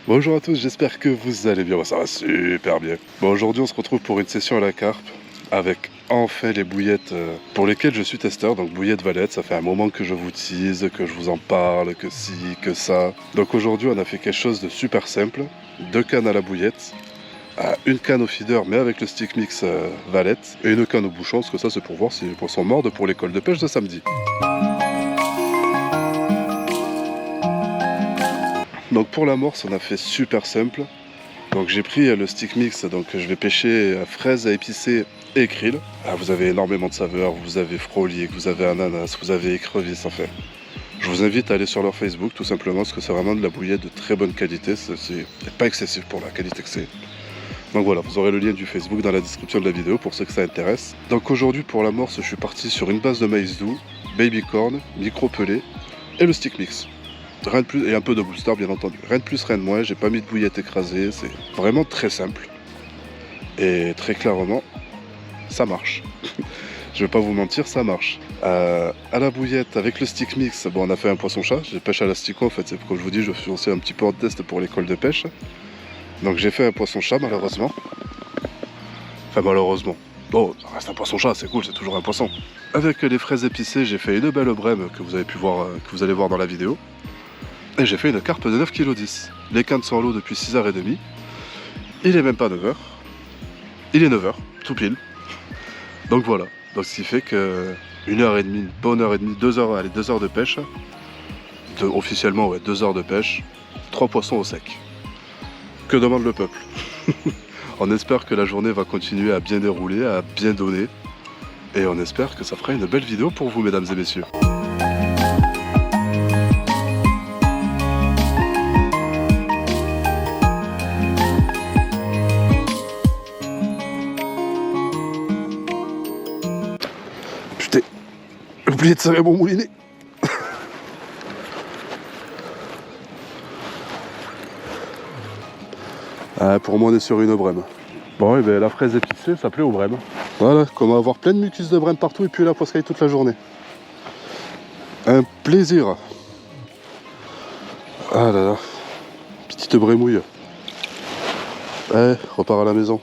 Bonjour à tous, j'espère que vous allez bien, moi ça va super bien. Bon, aujourd'hui on se retrouve pour une session à la carpe avec enfin les bouillettes pour lesquelles je suis testeur, donc bouillettes Valette. Ça fait un moment que je vous tease, que je vous en parle, que ci, que ça. Donc aujourd'hui on a fait quelque chose de super simple, 2 cannes à la bouillette, une canne au feeder mais avec le stick mix Valette et une canne au bouchon, parce que ça c'est pour voir si les poissons mordent pour l'école de pêche de samedi. Donc pour l'amorce on a fait super simple. Donc j'ai pris le stick mix, donc je vais pêcher fraises à épicer et krill. Vous avez énormément de saveurs, vous avez frolic, vous avez ananas, vous avez écrevisse, enfin. Je vous invite à aller sur leur Facebook tout simplement parce que c'est vraiment de la bouillette de très bonne qualité, c'est pas excessif pour la qualité que c'est. Donc voilà, vous aurez le lien du Facebook dans la description de la vidéo pour ceux que ça intéresse. Donc aujourd'hui pour l'amorce je suis parti sur une base de maïs doux, baby corn, micro pelé et le stick mix. Rien de plus, et un peu de booster bien entendu. Rien de plus, rien de moins, j'ai pas mis de bouillette écrasée, c'est vraiment très simple. Et très clairement, ça marche. Je vais pas vous mentir, ça marche. À la bouillette, avec le stick mix, bon on a fait un poisson-chat, j'ai pêché à l'asticot en fait, c'est comme je vous dis, je suis aussi un petit peu en test pour l'école de pêche. Donc j'ai fait un poisson-chat malheureusement. Enfin malheureusement. Bon, ça reste un poisson-chat, c'est cool, c'est toujours un poisson. Avec les fraises épicées, j'ai fait une belle brème que vous avez pu voir, que vous allez voir dans la vidéo. Et j'ai fait une carpe de 9,10 kg. Les cannes sont à l'eau depuis 6h30. Il est même pas 9h. Il est 9h, tout pile. Donc voilà. Donc ce qui fait que 1h30, une bonne heure et demie, 2 heures, allez, 2 heures de pêche. Officiellement, ouais, 2 heures de pêche. 3 poissons au sec. Que demande le peuple? On espère que la journée va continuer à bien dérouler, à bien donner. Et on espère que ça fera une belle vidéo pour vous, mesdames et messieurs. Putain, j'ai oublié de serrer mon moulinet. Pour moi on est sur une brème. Bon et bien la fraise épicée ça plaît aux brèmes. Voilà, comme avoir plein de mucus de brème partout et puis la poiscaille toute la journée. Un plaisir. Ah là là. Petite brémouille. Repars à la maison.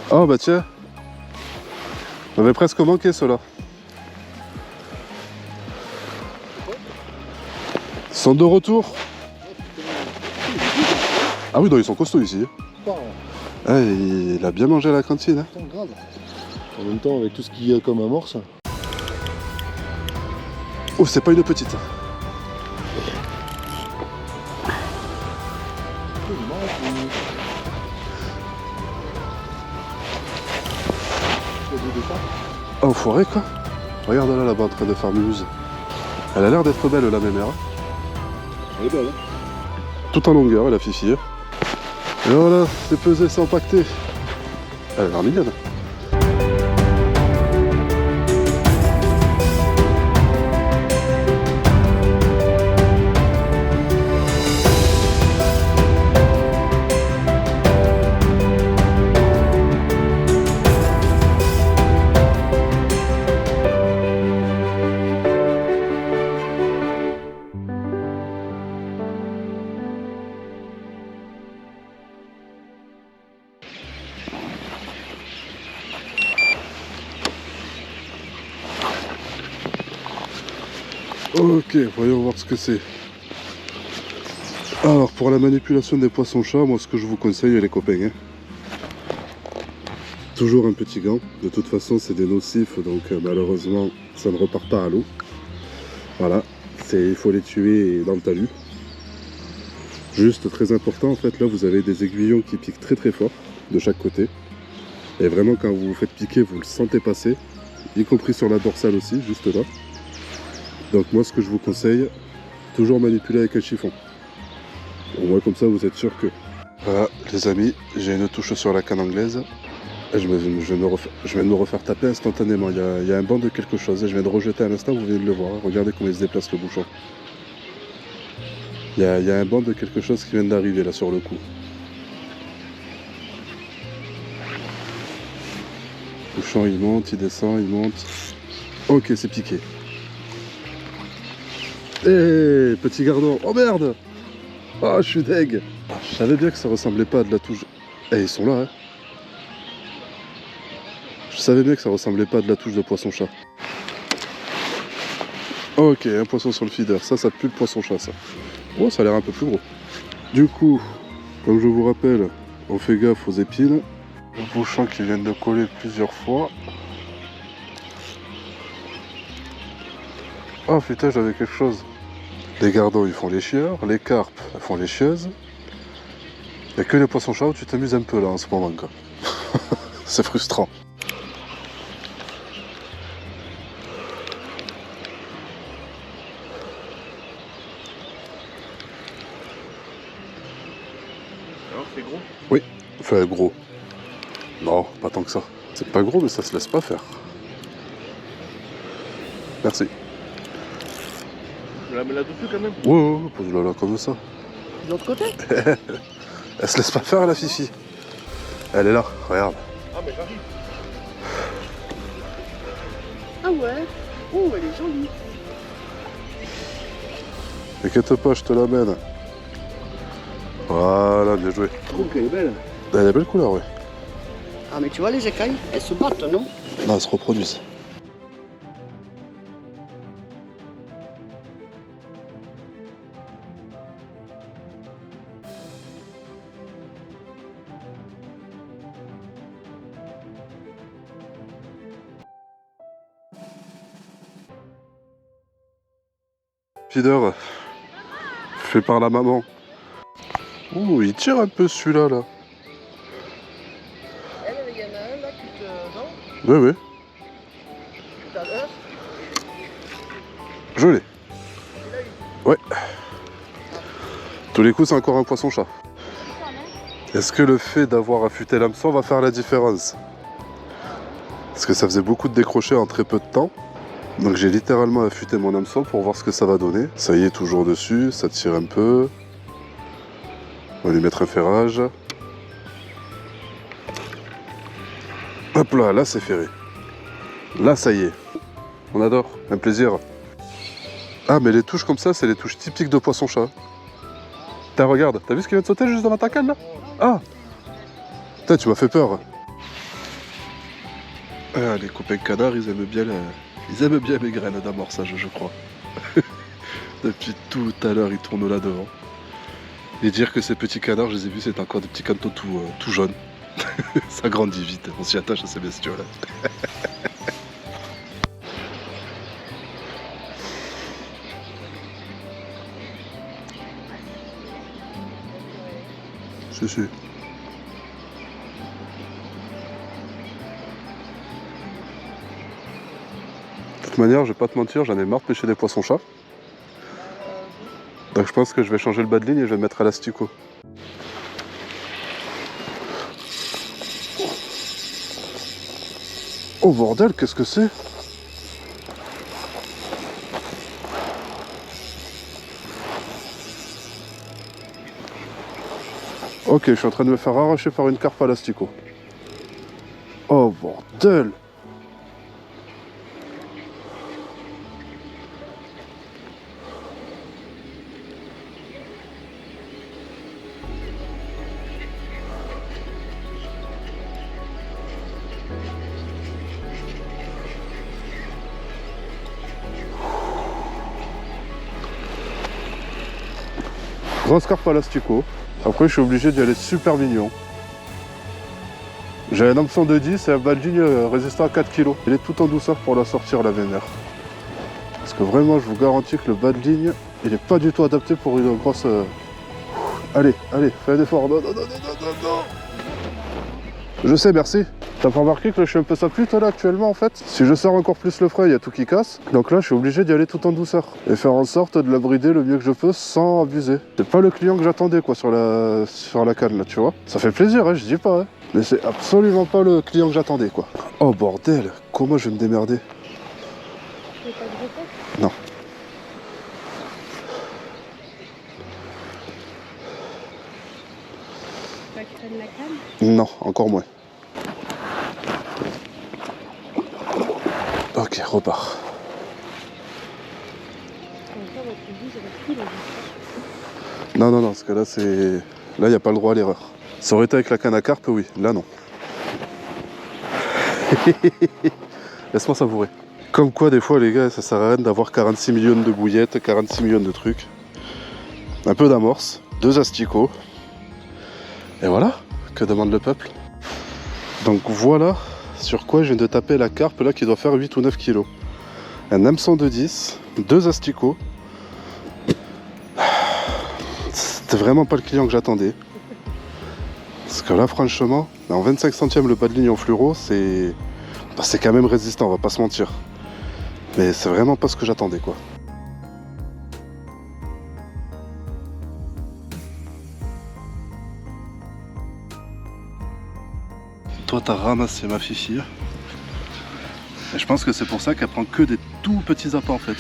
Oh bah tiens, on avait presque manqué ceux-là. Ils sont de retour. Ah oui, non, ils sont costauds ici. Il a bien mangé à la cantine. En même temps, avec tout ce qu'il y a comme amorce. Oh, c'est pas une petite. Oh, foiré quoi. Regarde là, là-bas en train de faire muse. Elle a l'air d'être belle la mémère. Elle est belle. Tout en longueur, la fifi. Et voilà, c'est pesé, c'est empaqueté. Elle a l'air mignonne. Ok, voyons voir ce que c'est. Alors, pour la manipulation des poissons-chats, moi ce que je vous conseille les copains, toujours un petit gant. De toute façon, c'est des nocifs, donc malheureusement, ça ne repart pas à l'eau. Voilà, il faut les tuer dans le talus. Juste très important, en fait, là vous avez des aiguillons qui piquent très très fort de chaque côté. Et vraiment, quand vous vous faites piquer, vous le sentez passer, y compris sur la dorsale aussi, juste là. Donc moi ce que je vous conseille, toujours manipuler avec un chiffon. Au moins comme ça vous êtes sûr que... Voilà les amis, j'ai une touche sur la canne anglaise. Et je viens de me refaire taper instantanément. Il y a un banc de quelque chose. Et je viens de rejeter à l'instant, vous venez de le voir. Regardez comment il se déplace le bouchon. Il y a un banc de quelque chose qui vient d'arriver là sur le coup. Le champ il monte, il descend, il monte. Ok, c'est piqué. Hé, petit gardon. Oh merde. Oh, je suis deg. Je savais bien que ça ressemblait pas à de la touche. Eh, ils sont là, hein. Je savais bien que ça ressemblait pas à de la touche de poisson-chat. Ok, un poisson sur le feeder. Ça pue le poisson-chat, ça. Oh, ça a l'air un peu plus gros. Du coup, comme je vous rappelle, on fait gaffe aux épines. Le bouchon qui vient de coller plusieurs fois. Oh putain, j'avais quelque chose. Les gardons, ils font les chieurs. Les carpes, elles font les chieuses. Il n'y a que les poissons-chats où tu t'amuses un peu là en ce moment, quoi. C'est frustrant. Alors, c'est gros? Oui, enfin gros. Non, pas tant que ça. C'est pas gros, mais ça se laisse pas faire. Merci. Je la mets là-dessus quand même? Ouais, pose-la là comme ça. De l'autre côté? Elle se laisse pas faire la fifi. Elle est là, regarde. Ah, mais j'arrive. Ah ouais? Oh, elle est jolie. T'inquiète pas, je te l'amène. Voilà, bien joué. Je trouve qu'elle est belle. Elle a des belles couleurs, oui. Ah, mais tu vois les écailles? Elles se battent, non? Là, elles se reproduisent. Feeder, fait par la maman. Ouh, il tire un peu celui-là, là. Il y en a un là qui te. Non? Oui, oui, Tout à l'heure. je l'ai. Ouais. Tous les coups, c'est encore un poisson-chat. Est-ce que le fait d'avoir affûté l'hameçon va faire la différence? Parce que ça faisait beaucoup de décrochés en très peu de temps. Donc j'ai littéralement affûté mon hameçon pour voir ce que ça va donner. Ça y est, toujours dessus, ça tire un peu. On va lui mettre un ferrage. Hop là, là c'est ferré. Là ça y est. On adore, un plaisir. Ah mais les touches comme ça, c'est les touches typiques de poisson-chat. Tiens, regarde, t'as vu ce qui vient de sauter juste dans ta canne là? Ah! Putain, tu m'as fait peur. Ah, les copains canards, ils aiment bien mes graines d'amorçage, je crois. Depuis tout à l'heure, ils tournent là devant. Et dire que ces petits canards, je les ai vus, c'est encore des petits cantons tout jaunes. Ça grandit vite, on s'y attache à ces bestioles. Si. De toute manière, je vais pas te mentir, j'en ai marre de pêcher des poissons-chats. Donc je pense que je vais changer le bas de ligne et je vais me mettre à l'asticot. Oh bordel, qu'est-ce que c'est? Ok, je suis en train de me faire arracher par une carpe à l'asticot. Oh bordel! Grosse carpe à l'asticot. Après, je suis obligé d'y aller super mignon. J'ai un hameçon de 10 et un bas de ligne résistant à 4 kg. Il est tout en douceur pour la sortir, la vénère. Parce que vraiment, je vous garantis que le bas de ligne, il n'est pas du tout adapté pour une grosse... Allez, fais un effort. Non. Je sais, merci. T'as pas remarqué que là, je suis un peu sa pute là actuellement en fait? Si je sors encore plus le frein, il y a tout qui casse. Donc là, je suis obligé d'y aller tout en douceur. Et faire en sorte de la brider le mieux que je peux sans abuser. C'est pas le client que j'attendais quoi sur la canne là, tu vois. Ça fait plaisir, hein, je dis pas. Hein. Mais c'est absolument pas le client que j'attendais quoi. Oh bordel, comment je vais me démerder? Non. pas que tu prennes la canne? Non, encore moins. Ok, repart. Encore votre vie, j'avais plus la vie. Non, parce que là, c'est... Là, il n'y a pas le droit à l'erreur. Ça aurait été avec la canne à carpe, oui. Là, non. Laisse-moi savourer. Comme quoi, des fois, les gars, ça sert à rien d'avoir 46 millions de bouillettes, 46 millions de trucs. Un peu d'amorce, 2 asticots. Et voilà, que demande le peuple. Donc voilà sur quoi je viens de taper la carpe, là, qui doit faire 8 ou 9 kilos. Un hameçon de 10, 2 asticots. C'était vraiment pas le client que j'attendais. Parce que là, franchement, en 25 centièmes le bas de ligne en fluoro, c'est quand même résistant, on va pas se mentir. Mais c'est vraiment pas ce que j'attendais, quoi. Toi, t'as ramassé ma fifi. Et je pense que c'est pour ça qu'elle prend que des tout petits appâts, en fait.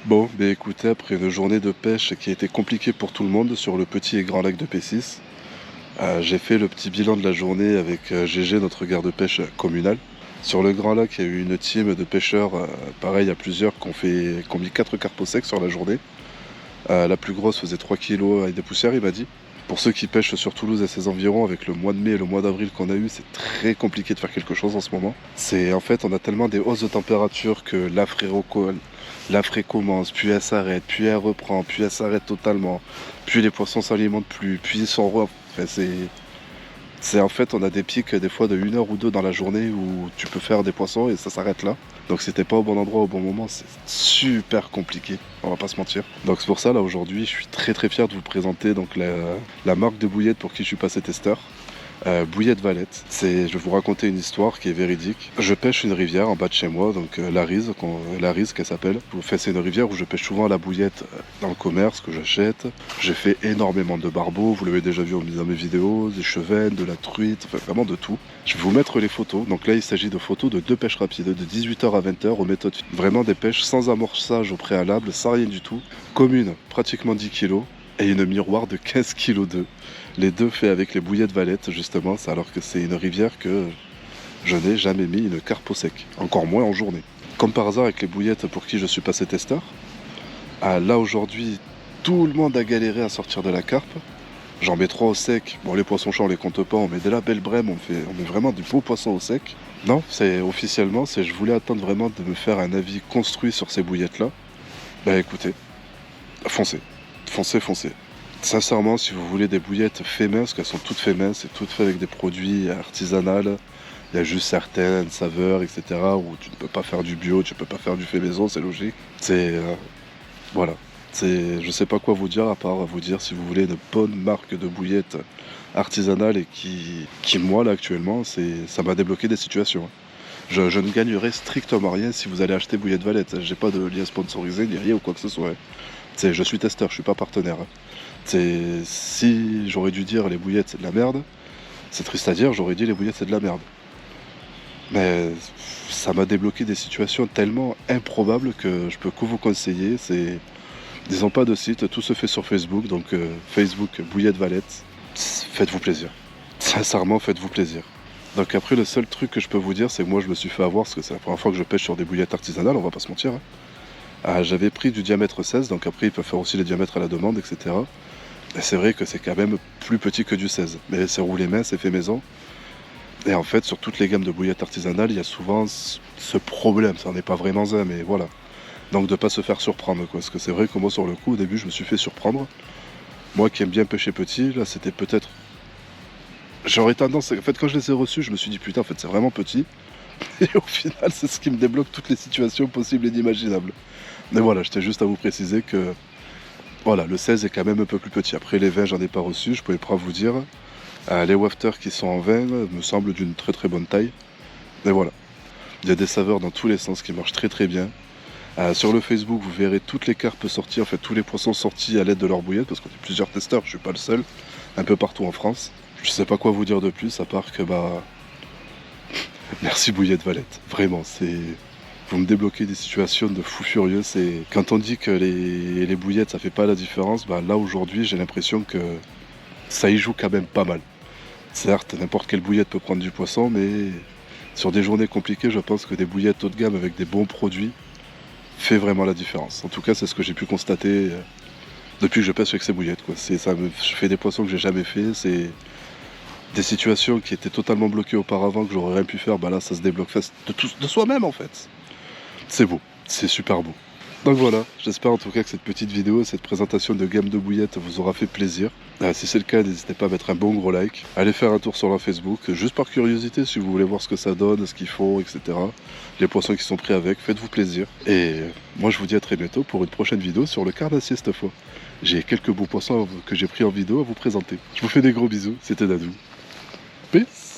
Bon, ben écoutez, après une journée de pêche qui a été compliquée pour tout le monde sur le petit et grand lac de P6, j'ai fait le petit bilan de la journée avec GG, notre garde-pêche communal. Sur le grand lac, il y a eu une team de pêcheurs, pareil, il y a plusieurs qui ont mis 4 carpes au sec sur la journée. La plus grosse faisait 3 kg avec des poussières, il m'a dit. Pour ceux qui pêchent sur Toulouse et ses environs, avec le mois de mai et le mois d'avril qu'on a eu, c'est très compliqué de faire quelque chose en ce moment. En fait, on a tellement des hausses de température que l'affrée commence, puis elle s'arrête, puis elle reprend, puis elle s'arrête totalement, puis les poissons s'alimentent plus, puis ils sont en fait, on a des pics des fois de 1 heure ou 2 dans la journée où tu peux faire des poissons et ça s'arrête là. Donc si t'es pas au bon endroit au bon moment, c'est super compliqué, on va pas se mentir. Donc c'est pour ça, là aujourd'hui, je suis très fier de vous présenter donc la marque de bouillettes pour qui je suis passé testeur. Bouillette Valette. Je vais vous raconter une histoire qui est véridique. Je pêche une rivière en bas de chez moi, donc la Rise qu'elle s'appelle. C'est une rivière où je pêche souvent à la bouillette dans le commerce que j'achète. J'ai fait énormément de barbeaux, vous l'avez déjà vu dans mes vidéos, des chevennes, de la truite, enfin vraiment de tout. Je vais vous mettre les photos. Donc là il s'agit de photos de 2 pêches rapides, de 18h à 20h aux méthodes. Vraiment des pêches sans amorçage au préalable, sans rien du tout. Commune, pratiquement 10 kg. Et une miroir de 15 kg d'œufs. Les deux faits avec les bouillettes Valette, justement, alors que c'est une rivière que je n'ai jamais mis une carpe au sec, encore moins en journée. Comme par hasard avec les bouillettes pour qui je suis passé testeur, là aujourd'hui, tout le monde a galéré à sortir de la carpe. J'en mets 3 au sec. Bon, les poissons chauds on les compte pas, on met de la belle brème, on met vraiment du beau poisson au sec. Non, officiellement, je voulais attendre vraiment de me faire un avis construit sur ces bouillettes-là. Bah écoutez, foncez. Foncez. Sincèrement, si vous voulez des bouillettes fait main, parce qu'elles sont toutes fait main, c'est toutes fait avec des produits artisanaux. Il y a juste certaines saveurs, etc. où tu ne peux pas faire du bio, tu ne peux pas faire du fait maison, c'est logique. Voilà. Je sais pas quoi vous dire à part vous dire si vous voulez une bonne marque de bouillettes artisanales et qui moi là actuellement, ça m'a débloqué des situations. Je ne gagnerai strictement rien si vous allez acheter Bouillette Valette. J'ai pas de lien sponsorisé ni rien ou quoi que ce soit. Je suis testeur, je suis pas partenaire. Si j'aurais dû dire les bouillettes c'est de la merde, c'est triste à dire, j'aurais dit les bouillettes c'est de la merde. Mais ça m'a débloqué des situations tellement improbables que je peux que vous conseiller. Disons pas de site, tout se fait sur Facebook, donc Facebook Bouillette Valette. Faites-vous plaisir. Sincèrement, faites-vous plaisir. Donc après, le seul truc que je peux vous dire, c'est que moi je me suis fait avoir, parce que c'est la première fois que je pêche sur des bouillettes artisanales, on va pas se mentir. J'avais pris du diamètre 16, donc après ils peuvent faire aussi les diamètres à la demande, etc. Et c'est vrai que c'est quand même plus petit que du 16. Mais c'est roulé main, c'est fait maison. Et en fait, sur toutes les gammes de bouillettes artisanales, il y a souvent ce problème. Ça n'en est pas vraiment un, mais voilà. Donc de ne pas se faire surprendre, quoi. Parce que c'est vrai que moi, sur le coup, au début, je me suis fait surprendre. Moi qui aime bien pêcher petit, là, c'était peut-être... J'aurais tendance... En fait, quand je les ai reçus, je me suis dit, putain, en fait, c'est vraiment petit. Et au final, c'est ce qui me débloque toutes les situations possibles et inimaginables. Mais voilà, j'étais juste à vous préciser que... Voilà, le 16 est quand même un peu plus petit. Après, les 20, j'en ai pas reçu, je pouvais pas vous dire. Les wafters qui sont en 20 me semblent d'une très bonne taille. Mais voilà, il y a des saveurs dans tous les sens qui marchent très bien. Sur le Facebook, vous verrez toutes les carpes sorties, en fait tous les poissons sortis à l'aide de leur bouillette, parce qu'on est plusieurs testeurs, je suis pas le seul, un peu partout en France. Je sais pas quoi vous dire de plus, à part que merci Bouillette Valette, vraiment, vous me débloquez des situations de fou furieux. Quand on dit que les bouillettes ça fait pas la différence, là aujourd'hui j'ai l'impression que ça y joue quand même pas mal. Certes, n'importe quelle bouillette peut prendre du poisson, mais sur des journées compliquées, je pense que des bouillettes haut de gamme avec des bons produits fait vraiment la différence. En tout cas, c'est ce que j'ai pu constater depuis que je pêche avec ces bouillettes, quoi. Je fais des poissons que j'ai jamais fait, c'est des situations qui étaient totalement bloquées auparavant, que j'aurais rien pu faire, là ça se débloque de soi-même en fait. C'est beau, c'est super beau. Donc voilà, j'espère en tout cas que cette petite vidéo, cette présentation de gamme de bouillettes vous aura fait plaisir. Si c'est le cas, n'hésitez pas à mettre un bon gros like. Allez faire un tour sur leur Facebook, juste par curiosité, si vous voulez voir ce que ça donne, ce qu'ils font, etc. Les poissons qui sont pris avec, faites-vous plaisir. Et moi je vous dis à très bientôt pour une prochaine vidéo sur le carnassier cette fois. J'ai quelques beaux poissons que j'ai pris en vidéo à vous présenter. Je vous fais des gros bisous, c'était Dadou. Peace.